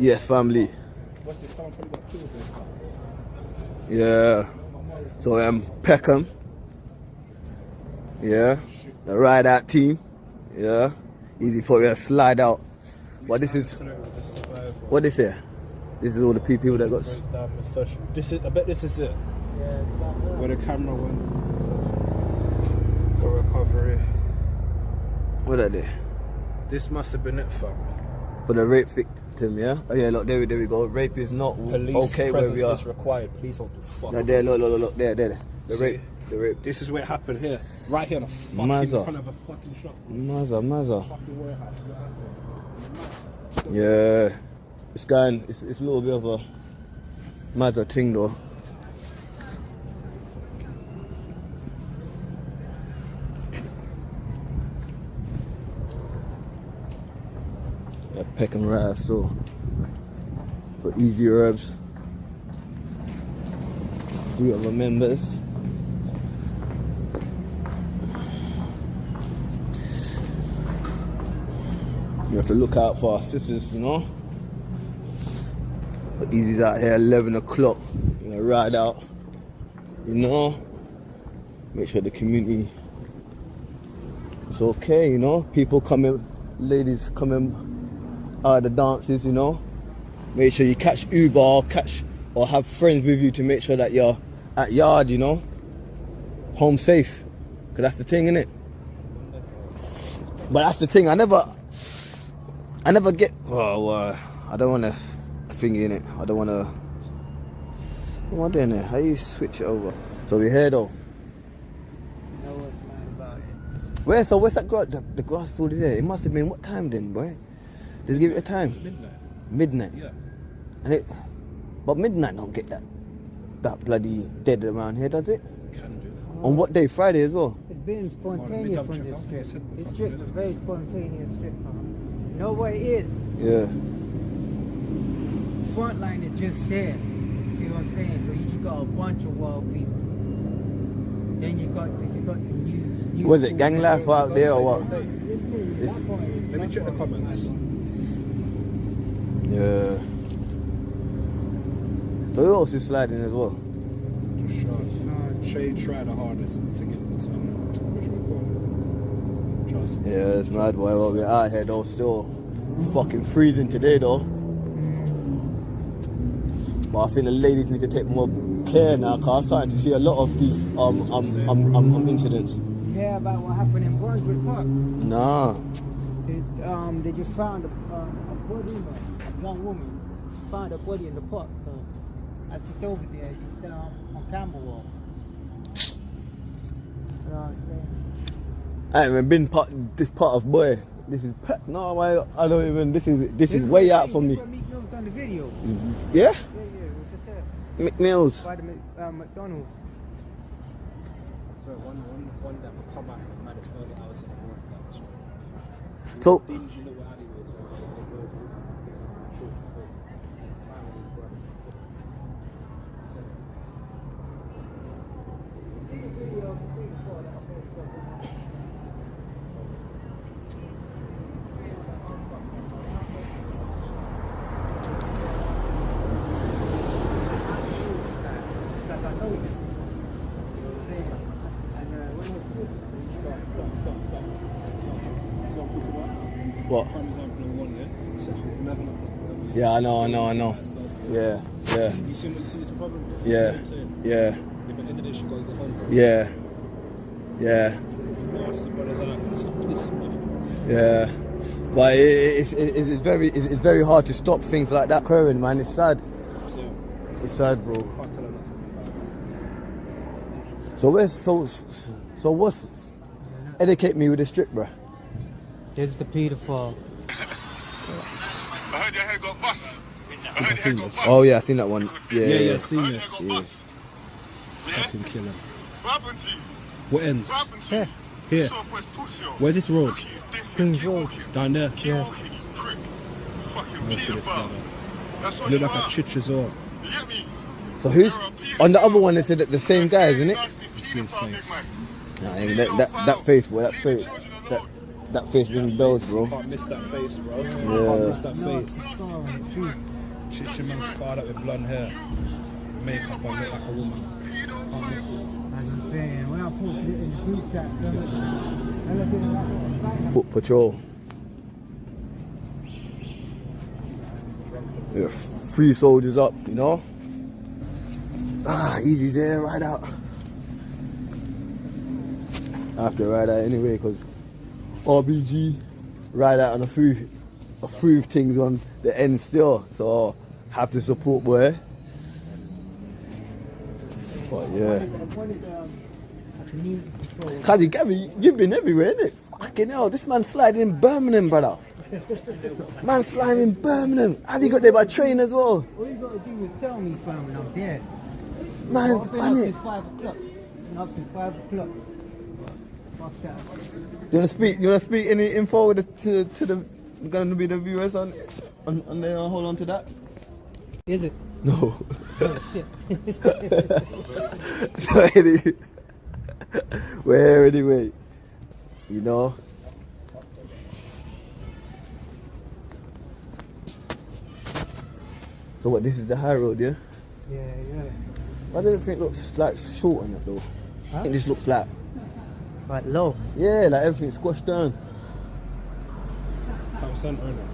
Yes, family. What's this? Someone probably got killed there. Yeah. So Peckham. Yeah. The ride out team. Yeah. Easy for you to slide out. But this is what they say. This is all the people that got. This is. I bet this is it. Yeah. Where the camera went for recovery. What are they? This must have been it, fam. For the rape victim, yeah? Oh yeah, look, there we go. Rape is not Police okay where we presence are. is required. Please don't do fuck. No, there, look, there. The See? rape. This is where it happened here. Right here on a fucking in front of a fucking shop. Mazza. Fucking warehouse. Yeah. It's going, it's a little bit of a Mazza thing though. Yeah, Peckham right store. For Eazi herbs. 3 other members. You have to look out for our sisters, you know. But Eazi's out here 11 o'clock. You know, ride out. You know. Make sure the community is okay, you know. People coming, ladies coming out of the dances, you know. Make sure you catch Uber or have friends with you to make sure that you're at yard, you know. Home safe. Cause that's the thing, innit? But that's the thing, I never get, I don't want to thingy in it. I don't want to, what am I doing there? How you switch it over? So we're here though. Know what's mad about it. Where's that grass? The grass still there. It must have been what time then, boy? Just give it a time. Midnight. Yeah. And but midnight don't get that bloody dead around here, does it? Can do. On what day? Friday as well? It's been spontaneous on this strip. This strip is a very spontaneous strip, fam. You know what it is? Yeah. Front line is just there. You see what I'm saying? So you just got a bunch of wild people. Then you got the news. Was it gang life out there or what? Let me check the comments. Yeah. So who else is sliding as well? Just Sean. Shay tried the hardest to get some, which we call it. Trust. Yeah, it's mad, boy. Well, we're out here though, still fucking freezing today though. But I think the ladies need to take more care now, cause I'm starting to see a lot of these incidents. Yeah, about what happened in Brunswick Park. Nah. They just found a body, a young woman found a body in the park. So I just over there, just on Camberwell. I haven't been this part of boy. This is no, I don't even. This is way out for me. Meek Mill's done the video. Yeah. Yeah, it was just there. McNeil's. By the McDonald's. I swear, one that would come out in the maddest moment I was in the morning. So. Dingy little alleyways. What? Prime example in one, so never. Yeah, I know. Yeah. You see the problem? Yeah. You know what I'm saying? Yeah. But at the end of the day, she got to go home, bro. Yeah. Yeah. But it's very hard to stop things like that occurring, man. It's sad. It's sad, bro. So what's educate me with the strip, bro? This is the pedophile. I heard your head got bust. Oh yeah, I seen that one. Yeah. Seen this. Yeah. Fucking kill him. What happened to you? What ends? What happened to you? Here. Where's this road? Queen's Road. Down there. Yeah. I see this brother. You look like a chich as well. You get me? So who's on the other one? They said that the same guy, isn't it? You see his face. Nah, that face, boy. That face rings bells, bro. Can't miss that face, bro. Yeah. Can't miss that face. Chichi man scarred up with blonde hair, makeup and look like a woman. Can't miss it. As I'm saying, when I posted it in the group chat, I looked at it. Foot patrol. Yeah, 3 soldiers up, you know. Easy's there, ride out. I have to ride out anyway, because RBG ride out on a few things on the end still, so have to support, boy. But yeah. Kazi, Gabby, you've been everywhere, innit? Fucking hell, this man sliding in Birmingham, brother. Man sliding in Birmingham. Have you got there by train as well? All you got to do is tell me, fam, and I'm there. Man, I've been up since 5 o'clock. Been up since 5 o'clock. Fuck that. You wanna speak any info with to the gonna be the viewers on there? Hold on to that. Is it? No. Oh shit. So anyway, you know. So what? This is the high road, yeah? Yeah. Why don't think it looks like short on it though? Huh? I think this looks like, Right, low. yeah, like everything's squashed down. Town centre, innit?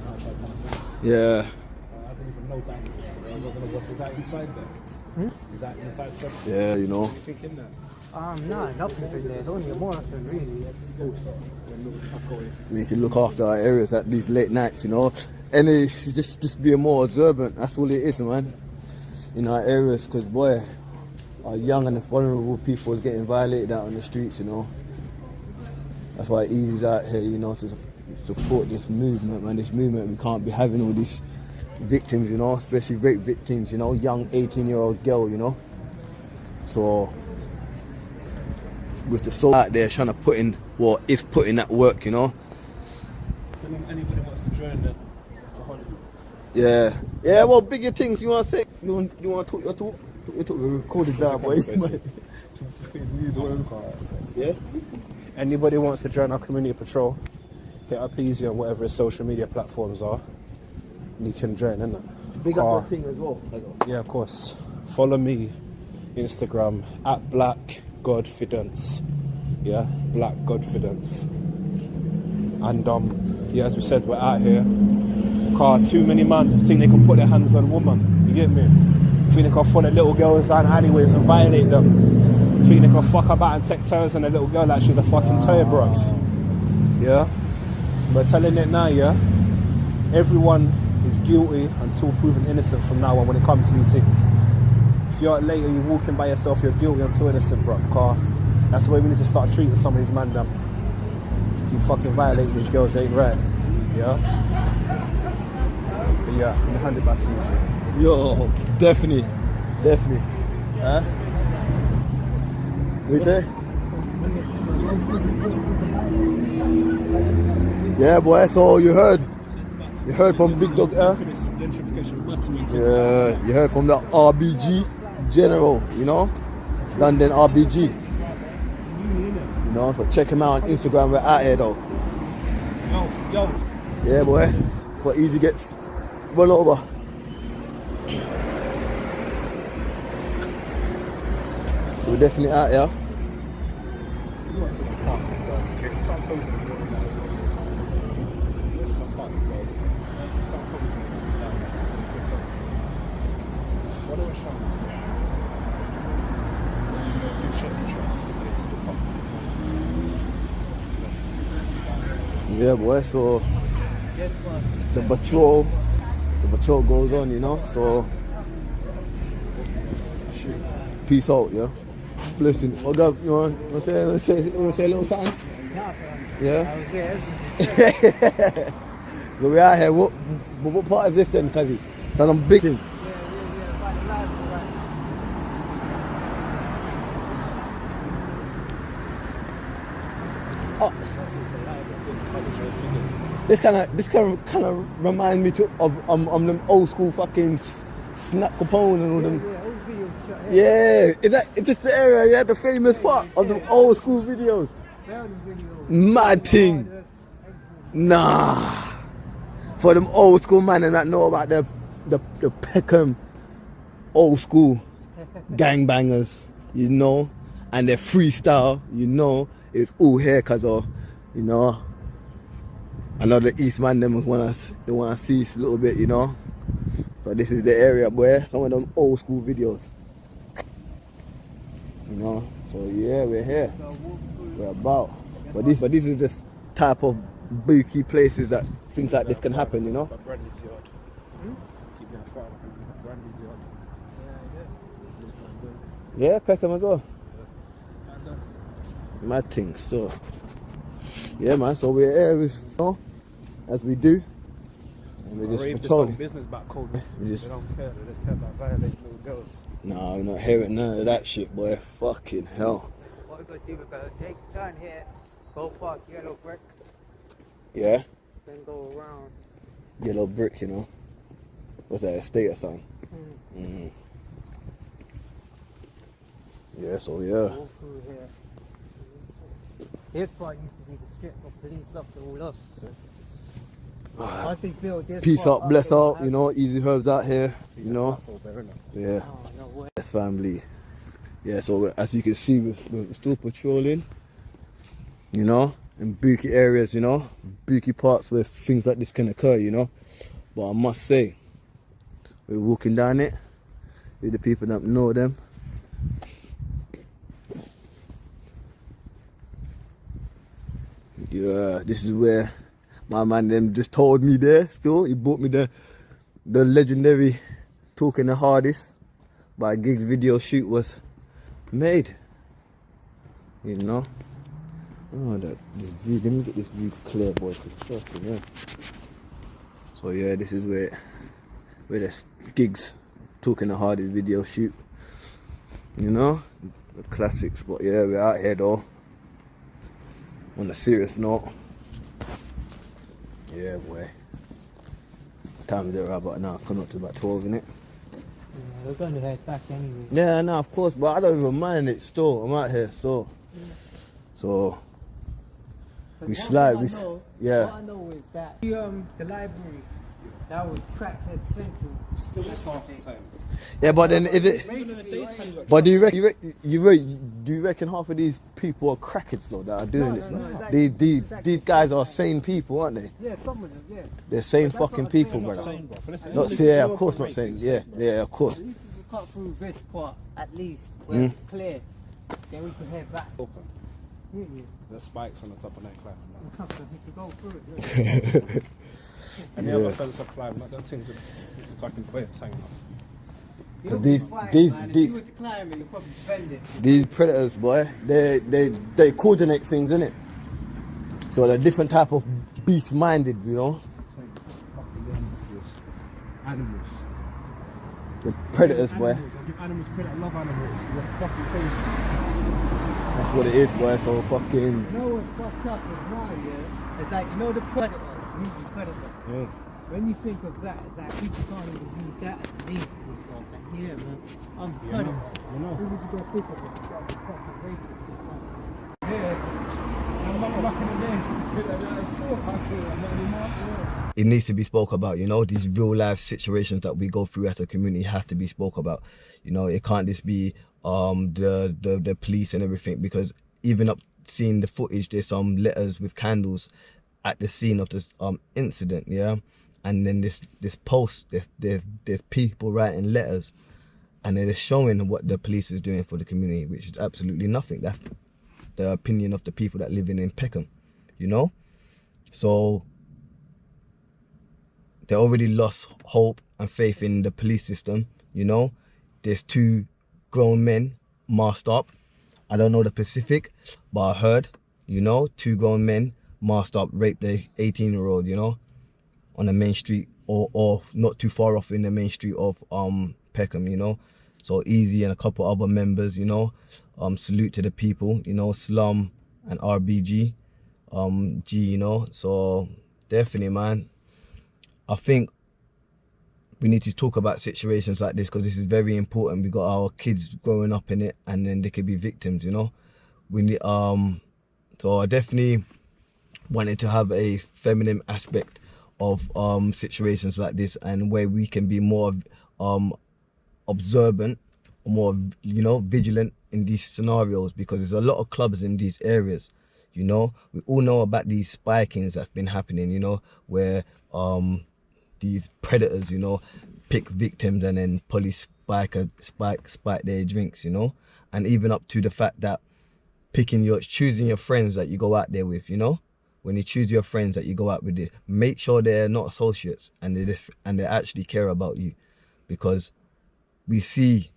Outside town centre. Yeah. I don't even know that exists. I'm not gonna what's that inside there? Is that inside stuff? Yeah, you know. What do you think in there? Nah, nothing's in there. It's only a Morrison, really. Also, when little tuck away. We need to look after our areas at these late nights, you know. And it's just being more observant. That's all it is, man. In our areas, because boy, our young and vulnerable people is getting violated out on the streets, you know. That's why Eazi's out here, you know, to support this movement, man. This movement, we can't be having all these victims, you know, especially rape victims, you know, young 18-year-old girl, you know. So with the soul out there trying to put in what is putting that work, you know. Anybody wants to join the holiday? Yeah. Yeah, well, bigger things you want to say. You want to talk your talk? We recorded that, boy. Yeah? Anybody wants to join our community patrol, hit up Eazi on whatever his social media platforms are, and you can join, innit? Big up your thing as well. Yeah, of course. Follow me, Instagram, at Blackgodfidence. Yeah, Blackgodfidence. And yeah, as we said, we're out here. Too many man think they can put their hands on women. You get me? Think they can follow little girls down alleyways and violate them. Think they can fuck about and take turns on a little girl like she's a fucking toy, bruv. Yeah? We're telling it now, yeah? Everyone is guilty until proven innocent from now on when it comes to these things. If you're late or you're walking by yourself, you're guilty until innocent, bruv. That's the way we need to start treating some of these man them. Keep fucking violating these girls ain't right. Yeah? But yeah, I'm gonna hand it back to you, sir. Yo, definitely. Huh? What you say? Yeah, boy, so you heard from Big Dogg, Yeah, you heard from the RBG General, you know? London RBG. You know, so check him out on Instagram, we're out here though. Yo. Yeah, boy, for Eazi gets run over. So we're definitely out here. Yeah, boy, so the patrol goes on, you know, so peace out, yeah. Listen, oh God, you want to say a little something? Yeah? So we out here, what part is this then, Kazi? So I'm big thing. Oh. This kind of reminds me of them old school fucking Snap Capone and all them. Yeah, is this the area? Yeah, the famous part of the old school videos. Mad thing. Nah, For them old school man and that know about the Peckham old school gangbangers, you know, and their freestyle, you know, it's all here because of, you know, I know the East man them they wanna see a little bit, you know. So this is the area where some of them old school videos. You know, so yeah, we're here. We're about. But this is this type of booky places that things like this can happen, you know. Brandy's yard. Keep going far. Brandy's yard. Yeah, Peckham as well. Mad things, so. Yeah, man. So we're here, you know, as we do. And we're just patrolling. Business back home. We just, they don't care. They just care about violating little girls. nah, we're not hearing none of that shit, boy. Fucking hell. What we're going to do, we're going to take a turn here, go past yellow brick, Yeah. then go around. Yellow brick, you know. What's that, estate or something? Mm-hmm. Yeah, so yeah. Go through here. This part used to be the strip, but police locked it all off. So. Once they built this Peace part out, bless they out, have- you know, Eazi Herbs out here, you know. That's all there, isn't it? Yeah, Oh, no way. that's family. Yeah, so as you can see, we're still patrolling, you know, in booky areas, you know, booky parts where things like this can occur, you know. But I must say, we're walking down it with the people that know them. Yeah, this is where my man them just told me there still. He bought me the legendary Talking the Hardest by Giggs video shoot was made. You know? Oh, this view, let me get this view clear, boy, because trust me, yeah. So yeah, this is where the Giggs Talking the Hardest video shoot. You know? The classics, but yeah, we're out here though. On a serious note. Yeah, boy. Time is it right about now? Coming up to about 12, innit? Yeah, we're going to head back anyway. Yeah, no, of course, but I don't even mind it still. I'm out here, so. So. We slide, yeah. What I know is that the library, that was Crackhead Central. Still it's half the time. Yeah, but then is it? Even in the daytime, But do you reckon half of these people are crackheads though that are doing this? no, Like? exactly. These guys are sane people, aren't they? Yeah, some of them, yeah. They're sane But that's fucking what I'm people, saying, brother. Same, bro. Listen, Not say, yeah, of course not saying. Yeah, yeah, of course. At least if we cut through this part, at least, where it's clear, then we can head back. open. Yeah, There's spikes on the top of that climb. yeah. We can go through it, yeah. And the other fellas have climbed, like them things with fucking waves hanging off. You'll These- be fine, these- man. If these- you were to climb it, you'll probably bend it. These predators, boy, they coordinate things, innit? So they're different type of beast-minded, you know. Animals. The predators, boy. Animals. I give animals credit. I love animals. They're fucking crazy. That's what it is, boy. So fucking. You know what's fucked up is now, yeah? It's like, you know the predator, movie predator. Yeah. When you think of that, it's like people can't even use that as a name for themselves. Like, yeah, man, I'm a predator. I know. Who would you go think of it? You gotta be fucking racist or something. Yeah. I remember back in the day. I saw fucking anymore. It needs to be spoke about, you know. These real life situations that we go through as a community have to be spoke about. You know, it can't just be the police and everything, because even up seeing the footage, there's some letters with candles at the scene of this incident, yeah. And then this post, there's people writing letters, and they're showing what the police is doing for the community, which is absolutely nothing. That's the opinion of the people that live in Peckham, you know. So they already lost hope and faith in the police system, you know. There's 2 grown men masked up. I don't know the specific, but I heard, you know, 2 grown men masked up raped the 18-year-old, you know, on the main street, or not too far off in the main street of Peckham, you know. So Eazi and a couple other members, you know, salute to the people, you know, Slum and RBG, you know. So definitely, man, I think we need to talk about situations like this, because this is very important. We got our kids growing up in it, and then they could be victims, you know. We need so I definitely wanted to have a feminine aspect of situations like this, and where we can be more observant, more, you know, vigilant in these scenarios, because there's a lot of clubs in these areas. You know, we all know about these spikings that's been happening, you know, where these predators, you know, pick victims and then police spike their drinks, you know. And even up to the fact that choosing your friends that you go out there with, you know. When you choose your friends that you go out with, make sure they're not associates and they actually care about you. Because we see,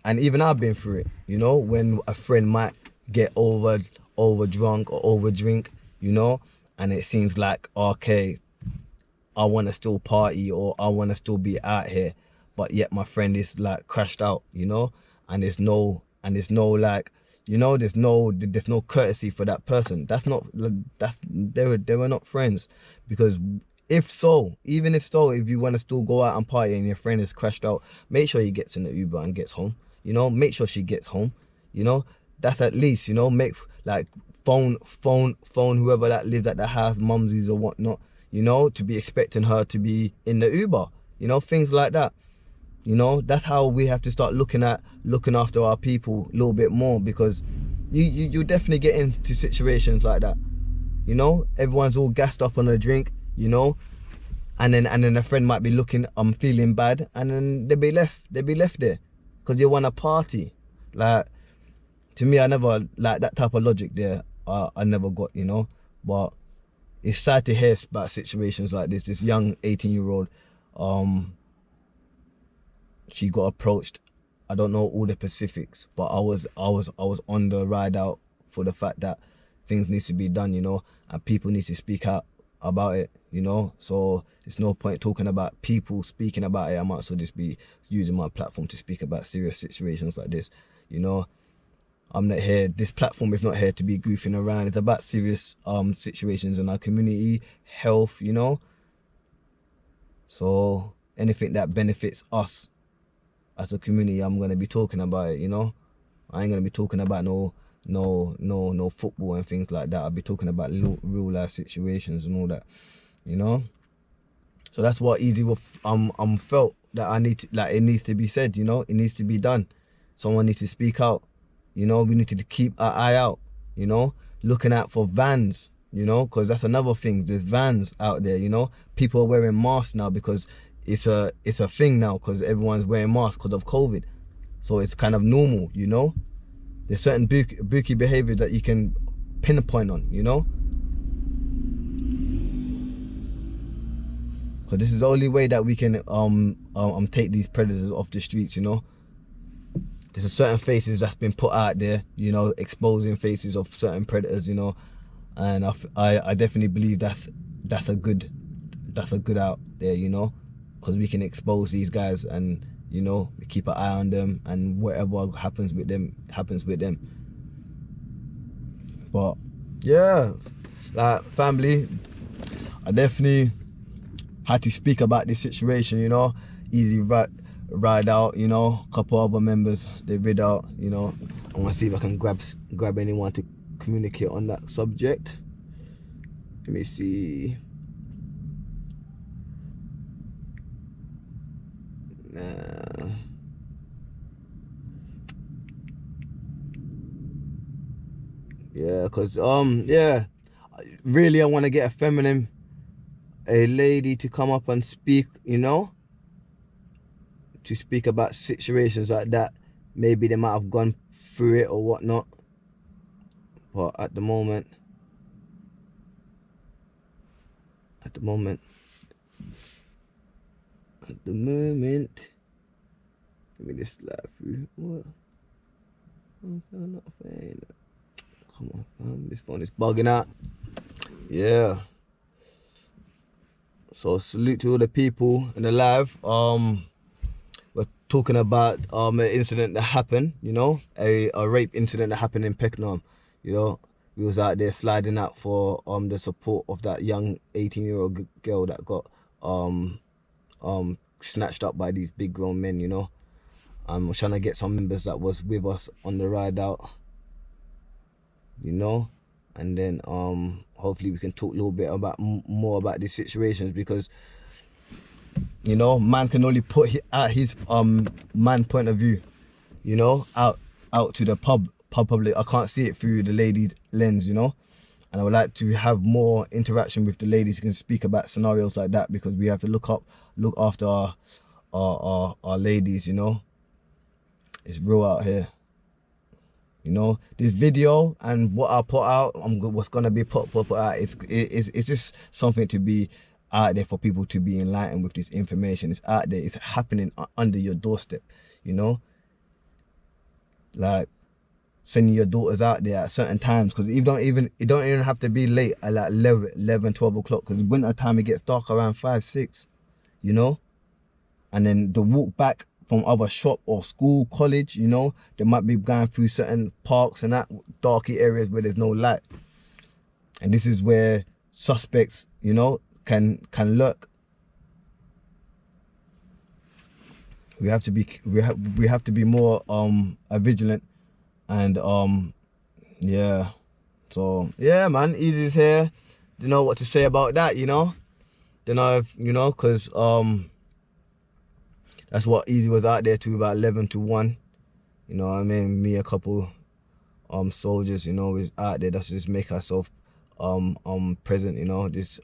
and even I've been through it, you know, when a friend might get over drunk or over drink, you know, and it seems like, okay, I want to still party or I want to still be out here, but yet my friend is like crashed out, you know, and there's no like, you know, there's no courtesy for that person. They were not friends. Because even if you want to still go out and party and your friend is crashed out, make sure he gets in the Uber and gets home, you know. Make sure she gets home, you know. That's at least, you know. Make like phone whoever that lives at the house, mumsies or whatnot, you know, to be expecting her to be in the Uber, you know, things like that. You know, that's how we have to start looking after our people a little bit more, because you definitely get into situations like that, you know. Everyone's all gassed up on a drink, you know, and then a friend might be looking, feeling bad, and then they'll be left there because you want to party. Like, to me, I never, like, that type of logic there, I never got, you know. But it's sad to hear about situations like this young 18-year-old, she got approached. I don't know all the specifics, but I was on the ride out for the fact that things need to be done, you know, and people need to speak out about it, you know. So there's no point talking about people speaking about it. I might as well just be using my platform to speak about serious situations like this, you know. I'm not here, this platform is not here to be goofing around. It's about serious situations in our community, health, you know. So anything that benefits us as a community, I'm gonna be talking about it, you know. I ain't gonna be talking about no football and things like that. I'll be talking about real life situations and all that, you know. So that's what Eazi felt that it needs to be said, you know. It needs to be done. Someone needs to speak out, you know. We need to keep our eye out, you know, looking out for vans, you know, because that's another thing. There's vans out there, you know. People are wearing masks now because it's a thing now, because everyone's wearing masks because of COVID. So it's kind of normal, you know. There's certain bookie behaviors that you can pinpoint on, you know. Because this is the only way that we can take these predators off the streets, you know. There's a certain faces that's been put out there, you know, exposing faces of certain predators, you know. And I definitely believe that's a good out there, you know. Because we can expose these guys, and, you know, we keep an eye on them, and whatever happens with them happens with them. But yeah, like, family, I definitely had to speak about this situation, you know. Eazi ride out, you know. A couple other members, they rid out, you know. I want to see if I can grab anyone to communicate on that subject. Let me see. Yeah, because yeah, really I want to get a lady to come up and speak, you know, to speak about situations like that. Maybe they might have gone through it or whatnot, but at the moment let me just slide through. What? Come on, fam. This phone is bugging out. Yeah. So salute to all the people in the live. We're talking about an incident that happened, you know, a rape incident that happened in Peckham. You know, we was out there sliding out for the support of that young 18-year-old girl that got snatched up by these big grown men, you know. We're trying to get some members that was with us on the ride out, you know, and then hopefully we can talk a little bit about more about these situations, because you know, man can only put out his man point of view, you know, out to the public. I can't see it through the ladies' lens, you know. And I would like to have more interaction with the ladies who can speak about scenarios like that, because we have to look after our ladies, you know. It's real out here. You know, this video and what I put out, what's gonna be put out, it's just something to be out there for people to be enlightened with this information. It's out there, it's happening under your doorstep, you know. Like sending your daughters out there at certain times, because it don't even have to be late at like 11, 12 o'clock, because winter time it gets dark around 5, 6, you know. And then the walk back from other shop or school, college, you know, they might be going through certain parks and that darky areas where there's no light. And this is where suspects, you know, can lurk. We have to be more vigilant, and yeah. So yeah, man, Eazi's here. Don't know what to say about that, you know. Don't know if, you know, because that's what Eazi was out there to, about 11 to 1. You know what I mean? Me, a couple soldiers, you know, is out there. That's just make ourselves present, you know. This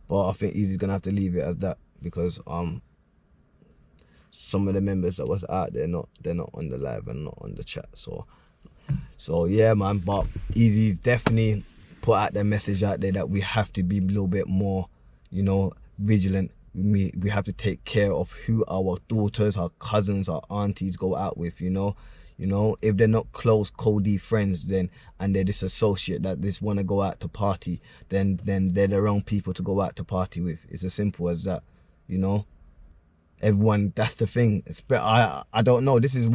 but I think Eazi's gonna have to leave it as that, because some of the members that was out there, they're not on the live and not on the chat. So yeah, man. But Eazi's definitely put out their message out there that we have to be a little bit more, you know, vigilant. We have to take care of who our daughters, our cousins, our aunties go out with, you know. If they're not close Cody friends, then, and they're this associate that just want to go out to party, then they're the wrong people to go out to party with. It's as simple as that, you know. Everyone, that's the thing. I don't know. This is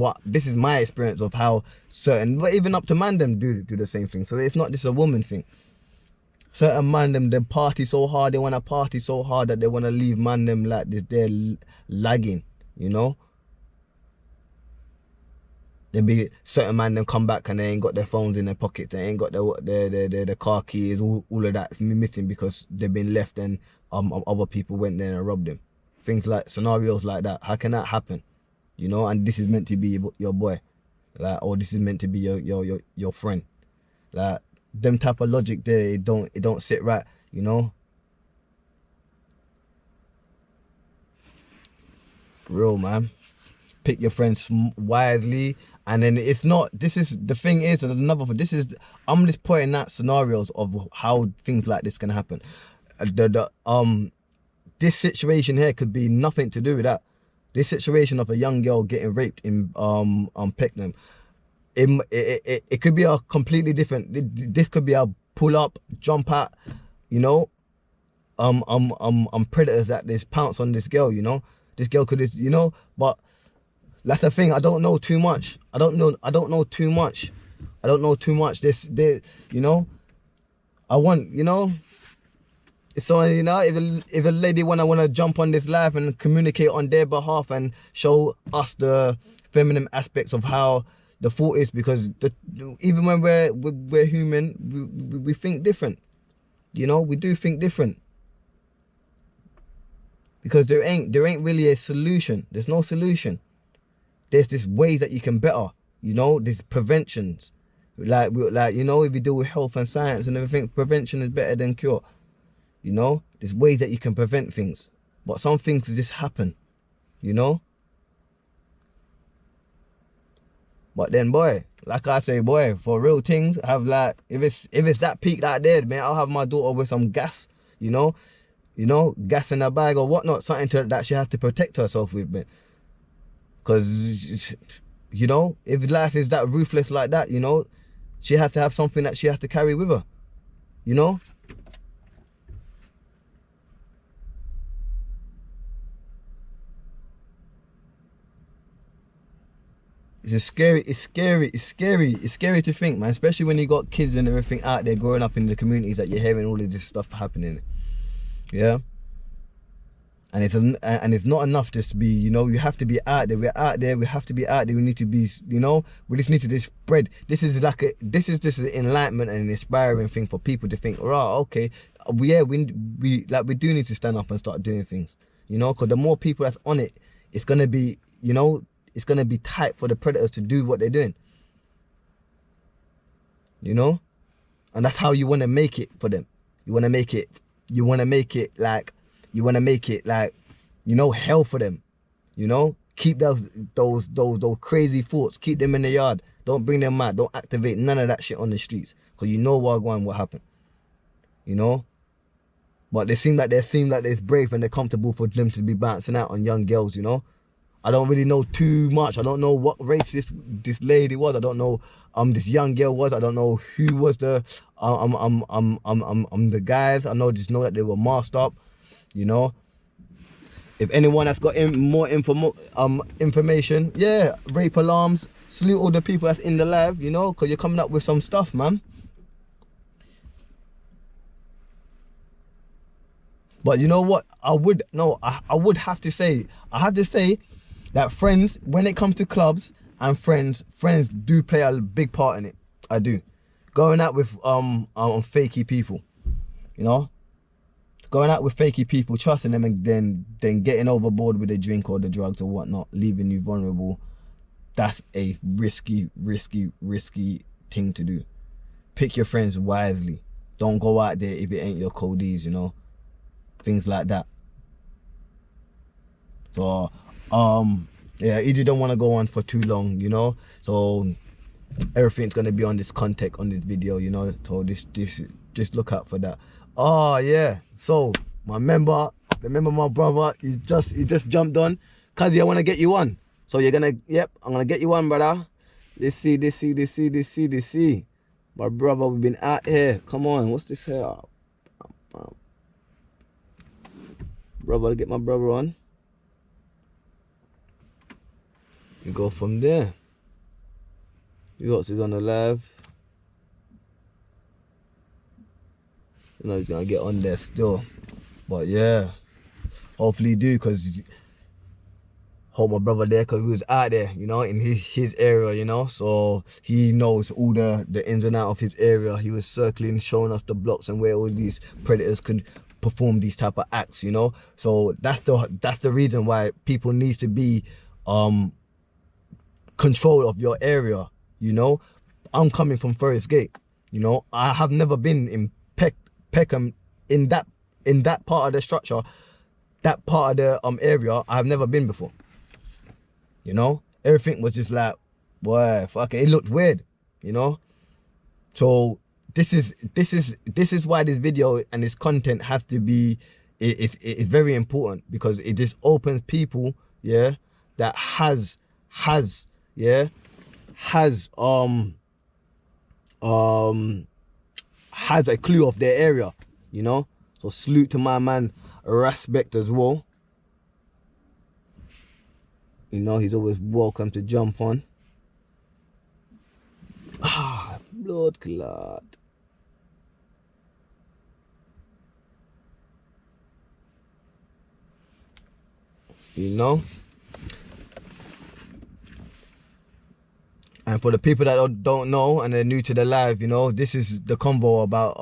my experience of how certain, but even up to man them do the same thing. So it's not just a woman thing. Certain man them, they party so hard, they want to party so hard that they want to leave man them like this. They're lagging, you know. They be certain man them come back and they ain't got their phones in their pockets. They ain't got their car keys. All of that is missing because they've been left, and other people went there and robbed them. Things like scenarios like that. How can that happen? You know, and this is meant to be your boy, like, or this is meant to be your friend. Like, them type of logic there, it don't sit right, you know. For real, man. Pick your friends wisely. And then it's not, this is, the thing is, and another thing, I'm just pointing out scenarios of how things like this can happen. This situation here could be nothing to do with that. This situation of a young girl getting raped in Peckham, it could be a completely different. This could be a pull up, jump out, you know. Predators that just pounce on this girl, you know. This girl could just, you know, but that's the thing. I don't know too much. I don't know too much. This, you know. I want, you know. So, you know, if a lady wanna jump on this live and communicate on their behalf and show us the feminine aspects of how the thought is, because even when we're human, we think different. You know, we do think different. Because there ain't really a solution. There's no solution. There's this ways that you can better. You know, there's preventions. Like you know, if you deal with health and science and everything, prevention is better than cure. You know, there's ways that you can prevent things, but some things just happen, you know. But then, boy, like I say, boy, for real things, have like, if it's that peak out there, man, I'll have my daughter with some gas, you know, gas in a bag or whatnot, something that she has to protect herself with, man. Because, you know, if life is that ruthless like that, you know, she has to have something that she has to carry with her, you know. It's scary to think, man, especially when you got kids and everything out there growing up in the communities that you're hearing all of this stuff happening. Yeah. And it's not enough just to be, you know, you have to be out there. We're out there. We have to be out there. We need to be, you know, we just need to just spread. This is just an enlightenment and an inspiring thing for people to think, right, okay, we do need to stand up and start doing things, you know, because the more people that's on it, it's gonna be, you know, it's gonna be tight for the predators to do what they're doing, you know, and that's how you want to make it for them. You want to make it like, you know, hell for them, you know. Keep those crazy thoughts, keep them in the yard. Don't bring them out. Don't activate none of that shit on the streets, because you know what happened, you know. But they seem like they're brave and they're comfortable for them to be bouncing out on young girls, you know. I don't really know too much. I don't know what race this lady was. I don't know this young girl was. I don't know who was the the guys. I just know that they were masked up, you know. If anyone has got more information, yeah, rape alarms, salute all the people that's in the live, you know, because you're coming up with some stuff, man. But you know what? I would have to say, that friends, when it comes to clubs and friends do play a big part in it. I do. Going out with fakey people, you know? Going out with fakey people, trusting them, and then getting overboard with the drink or the drugs or whatnot, leaving you vulnerable. That's a risky thing to do. Pick your friends wisely. Don't go out there if it ain't your codees, you know? Things like that. So yeah, Eazi don't want to go on for too long, you know, so everything's going to be on this context on this video, you know, so this just look out for that. Oh yeah, so remember my brother, he just jumped on. Cause I want to get you on, so you're gonna, yep, I'm gonna get you on, brother. Let's see. My brother, we've been out here. Come on, what's this here? Brother, get my brother on. You go from there. You got this on the live. You know he's gonna get on there still. But yeah, hopefully you do, because hold my brother there, because he was out there, you know, in his area, you know, so he knows all the ins and outs of his area. He was circling, showing us the blocks and where all these predators could perform these type of acts, you know. So that's the reason why people need to be control of your area, you know. I'm coming from Forest Gate, you know. I have never been in Peckham, in that part of the structure, that part of the area. I have never been before, you know. Everything was just like, boy, fuck it, it looked weird, you know. So this is why this video and this content has to be, it's very important, because it just opens people, yeah, that has a clue of their area, you know. So salute to my man Respect as well, you know, he's always welcome to jump on. Blood clot. You know. And for the people that don't know and they're new to the live, you know, this is the convo about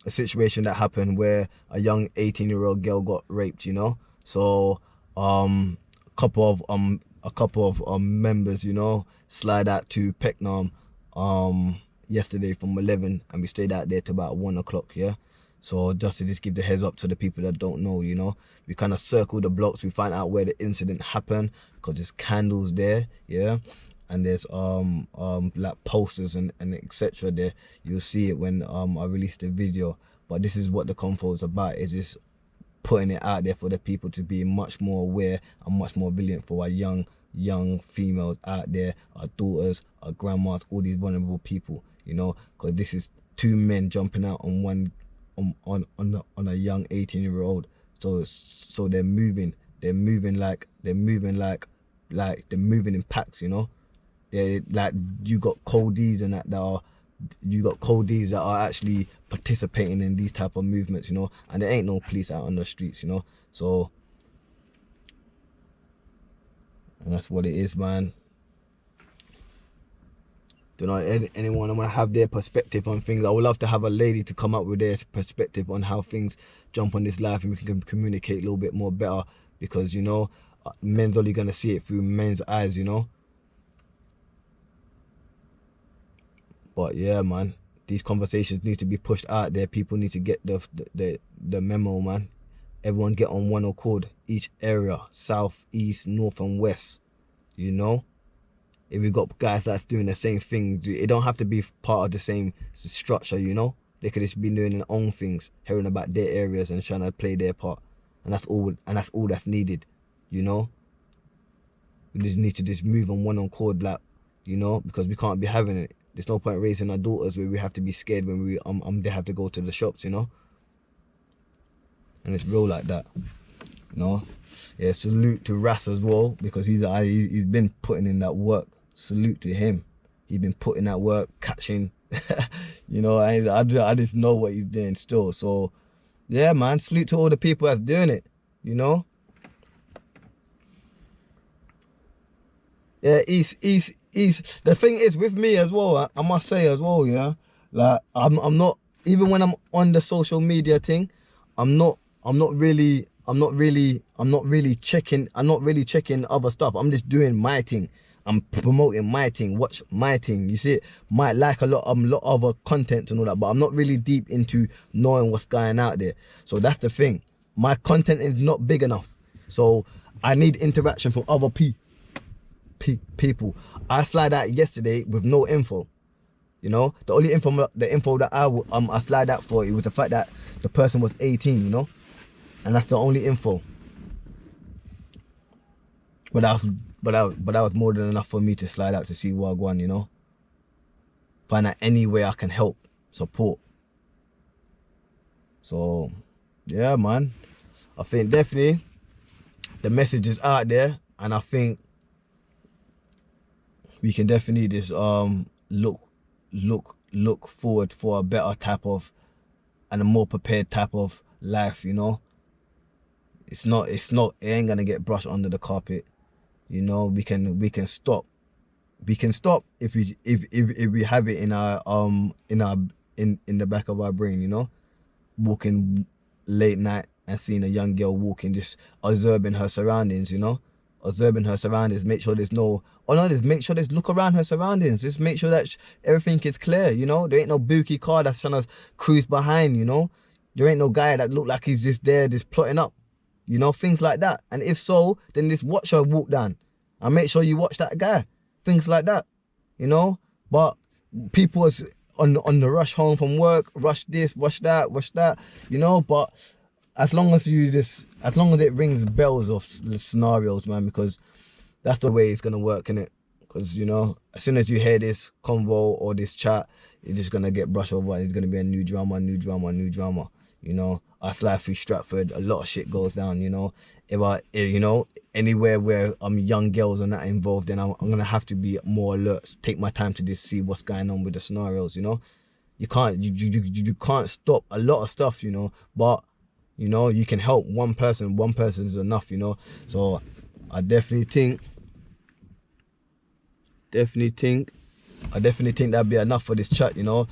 a situation that happened where a young 18-year-old girl got raped, you know. So a couple of members, you know, slide out to Peckham yesterday from 11, and we stayed out there till about 1 o'clock, yeah. So just to give the heads up to the people that don't know, you know, we kind of circle the blocks, we find out where the incident happened, because there's candles there, yeah. And there's like posters and etc. there. You'll see it when I release the video. But this is what the convo is about, is just putting it out there for the people to be much more aware and much more vigilant for our young females out there, our daughters, our grandmas, all these vulnerable people, you know, because this is two men jumping out on one on a young 18-year-old. So they're moving in packs, you know. They, like, you got coldies and that are actually participating in these type of movements, you know, and there ain't no police out on the streets, you know. So And that's what it is, man. Don't know, anyone want to have their perspective on things. I would love to have a lady to come up with their perspective on how things jump on this life, and we can communicate a little bit more better, because, you know, men's only going to see it through men's eyes, you know. But yeah, man, these conversations need to be pushed out there. People need to get the memo, man. Everyone get on one accord, each area, south, east, north and west, you know. If we got guys that's doing the same thing, it don't have to be part of the same structure, you know. They could just be doing their own things, hearing about their areas and trying to play their part, and that's all that's needed, you know. We just need to just move on one accord, like, you know, because we can't be having it. There's no point raising our daughters where we have to be scared when they have to go to the shops, you know. And it's real like that, you know. Yeah, salute to Ras as well, because he's been putting in that work. Salute to him. He's been putting that work, catching, you know. I just know what he's doing still. So yeah, man, salute to all the people that's doing it, you know. Yeah, he's the thing is with me as well, I must say as well, yeah, like I'm not, even when I'm on the social media thing, I'm not really checking other stuff. I'm just doing my thing. I'm promoting my thing, watch my thing. You see it, might like a lot of other content and all that, but I'm not really deep into knowing what's going out there. So that's the thing. My content is not big enough. So I need interaction from other people. I slide out yesterday with no info. You know, the only info that I slide out for, it was the fact that the person was 18, you know, and that's the only info. But that was more than enough for me to slide out to see what I want, you know. Find out any way I can help, support. So yeah, man, I think definitely the message is out there, and I think we can definitely just look forward for a better type of and a more prepared type of life, you know. It ain't gonna get brushed under the carpet, you know. We can stop if we have it in the back of our brain, you know. Walking late night and seeing a young girl walking, just observing her surroundings, you know. Observing her surroundings, make sure there's make sure there's look around her surroundings, just make sure that everything is clear, you know. There ain't no bookie car that's trying to cruise behind, you know. There ain't no guy that look like he's just there just plotting up, you know, things like that. And if so, then just watch her walk down and make sure you watch that guy, things like that, you know. But people is on the rush home from work, rush this, rush that, you know. But as long as it rings bells of scenarios, man, because that's the way it's gonna work, innit? Because, you know, as soon as you hear this convo or this chat, it's just gonna get brushed over, and it's gonna be a new drama, you know. I fly through Stratford, a lot of shit goes down, you know. If you know, anywhere where young girls are not involved, then I'm gonna have to be more alert, take my time to just see what's going on with the scenarios, you know. You can't stop a lot of stuff, you know, but you know, you can help one person is enough, you know. So I definitely think that'd be enough for this chat, you know.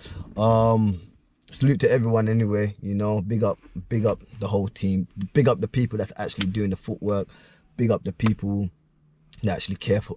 Salute to everyone anyway, you know. Big up the whole team, big up the people that's actually doing the footwork, big up the people that actually care